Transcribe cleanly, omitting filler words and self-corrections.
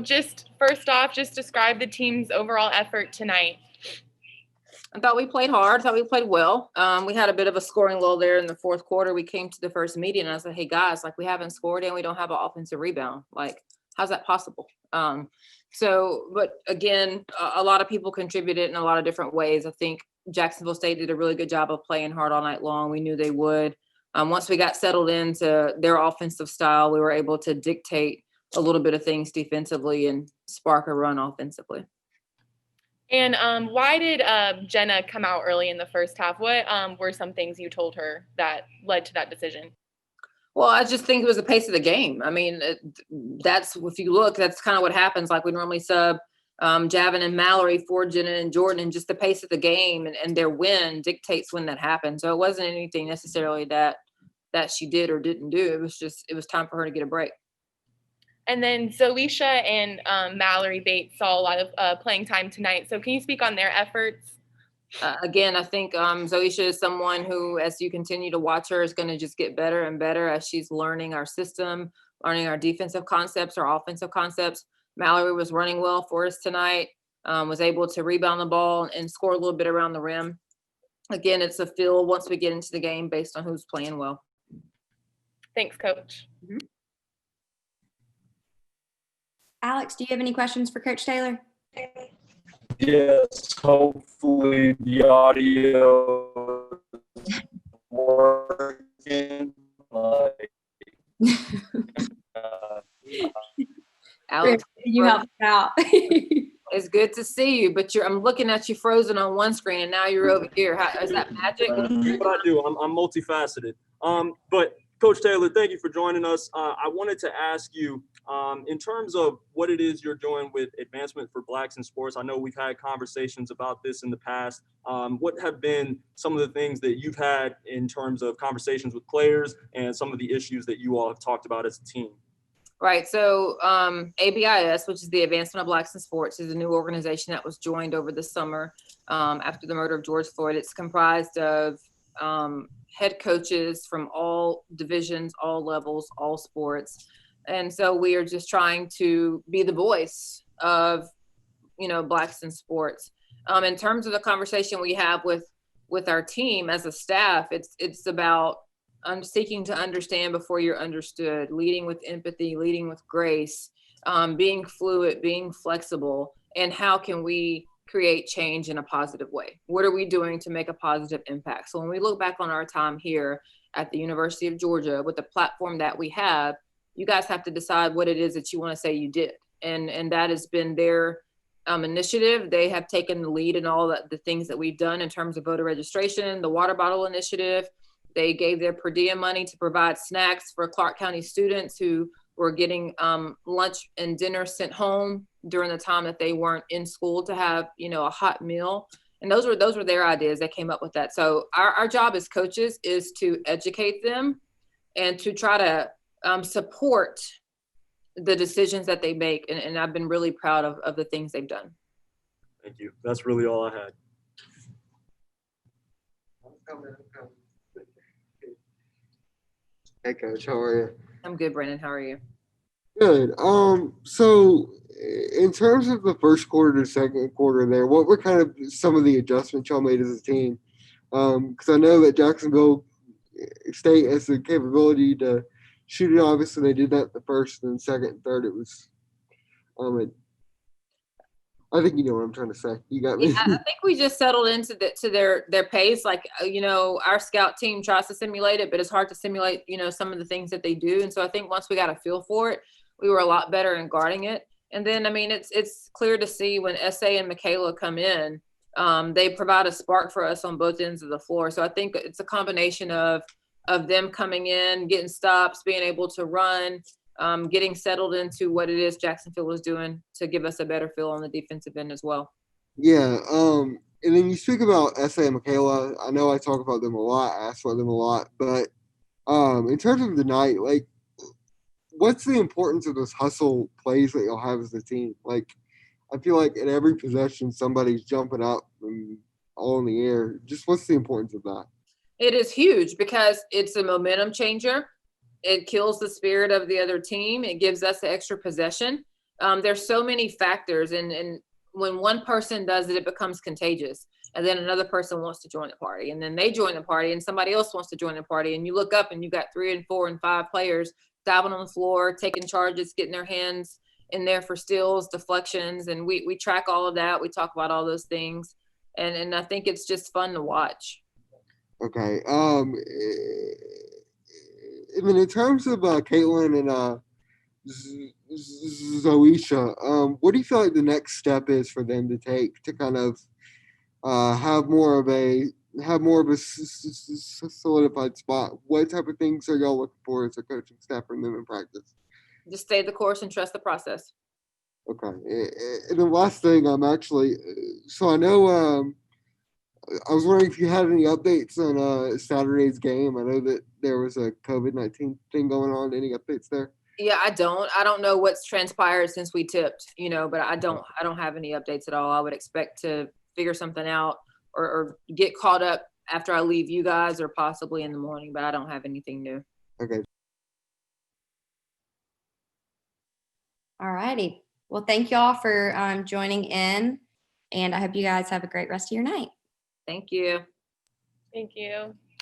Just first off, just describe the team's overall effort tonight. I thought we played hard. I thought we played well. We had a bit of a scoring lull there in the fourth quarter. We came to the first meeting and I said, hey guys, like we haven't scored and we don't have an offensive rebound. Like, how's that possible? But again, a lot of people contributed in a lot of different ways. I think Jacksonville State did a really good job of playing hard all night long. We knew they would. Once we got settled into their offensive style, we were able to dictate a little bit of things defensively and spark a run offensively. And why did Jenna come out early in the first half? What were some things you told her that led to that decision? Well, I just think it was the pace of the game. I mean, that's, if you look, that's kind of what happens. Like we normally sub Javin and Mallory for Jenna and Jordan, and just the pace of the game and their win dictates when that happens. So it wasn't anything necessarily that she did or didn't do. It was time for her to get a break. And then Zoisha and Mallory Bates saw a lot of playing time tonight. So can you speak on their efforts? Again, I think Zoisha is someone who, as you continue to watch her, is going to just get better and better as she's learning our system, learning our defensive concepts, our offensive concepts. Mallory was running well for us tonight, was able to rebound the ball and score a little bit around the rim. Again, it's a feel once we get into the game based on who's playing well. Thanks, Coach. Mm-hmm. Alex, do you have any questions for Coach Taylor? Yes, hopefully the audio is working. Alex, you helped out. It's good to see you, but I'm looking at you frozen on one screen, and now you're over here. Is that magic? What I do, I'm multifaceted. But Coach Taylor, thank you for joining us. I wanted to ask you, in terms of what it is you're doing with advancement for Blacks in sports. I know we've had conversations about this in the past. What have been some of the things that you've had in terms of conversations with players and some of the issues that you all have talked about as a team? Right. So ABIS, which is the Advancement of Blacks in Sports, is a new organization that was joined over the summer after the murder of George Floyd. It's comprised of head coaches from all divisions, all levels, all sports. And so we are just trying to be the voice of, Blacks in sports. In terms of the conversation we have with our team as a staff, it's about seeking to understand before you're understood, leading with empathy, leading with grace, being fluid, being flexible, and how can we create change in a positive way? What are we doing to make a positive impact? So when we look back on our time here at the University of Georgia with the platform that we have, you guys have to decide what it is that you want to say you did. And that has been their initiative. They have taken the lead in all the things that we've done in terms of voter registration, the water bottle initiative. They gave their per diem money to provide snacks for Clark County students who were getting lunch and dinner sent home during the time that they weren't in school to have, a hot meal. And those were their ideas. They came up with that. So our job as coaches is to educate them and to try to support the decisions that they make. And I've been really proud of the things they've done. Thank you. That's really all I had. Hey, Coach, how are you? I'm good, Brandon. How are you? Good. So in terms of the first quarter to second quarter there, what were kind of some of the adjustments y'all made as a team? Because I know that Jacksonville State has the capability to shoot it. Obviously, they did that the first and second and third. It was I think you know what I'm trying to say. You got me. Yeah, I think we just settled into their pace. Like, our scout team tries to simulate it, but it's hard to simulate, some of the things that they do. And so I think once we got a feel for it, we were a lot better in guarding it. And then, it's clear to see when S.A. and Michaela come in, they provide a spark for us on both ends of the floor. So I think it's a combination of them coming in, getting stops, being able to run, getting settled into what it is Jacksonville was doing to give us a better feel on the defensive end as well. Yeah. And then you speak about S.A. and Michaela. I know I talk about them a lot, ask about them a lot, but in terms of the night, like, what's the importance of those hustle plays that you'll have as a team? Like, I feel like at every possession, somebody's jumping up and all in the air. Just what's the importance of that? It is huge because it's a momentum changer. It kills the spirit of the other team. It gives us the extra possession. there's so many factors, and when one person does it, it becomes contagious. And then another person wants to join the party, and then they join the party, and somebody else wants to join the party. And you look up and you got 3 and 4 and 5 players diving on the floor, taking charges, getting their hands in there for steals, deflections. And we track all of that. We talk about all those things. And I think it's just fun to watch. Okay. And then in terms of Caitlin and Zoisha, what do you feel like the next step is for them to take to kind of have more of a solidified spot? What type of things are y'all looking for as a coaching staff from them in practice? Just stay the course and trust the process. Okay. And the last thing, so I know I was wondering if you had any updates on Saturday's game. I know that there was a COVID-19 thing going on. Any updates there? Yeah, I don't know what's transpired since we tipped, but I don't have any updates at all. I would expect to figure something out or get caught up after I leave you guys, or possibly in the morning, but I don't have anything new. Okay. All righty. Well, thank y'all for joining in, and I hope you guys have a great rest of your night. Thank you. Thank you.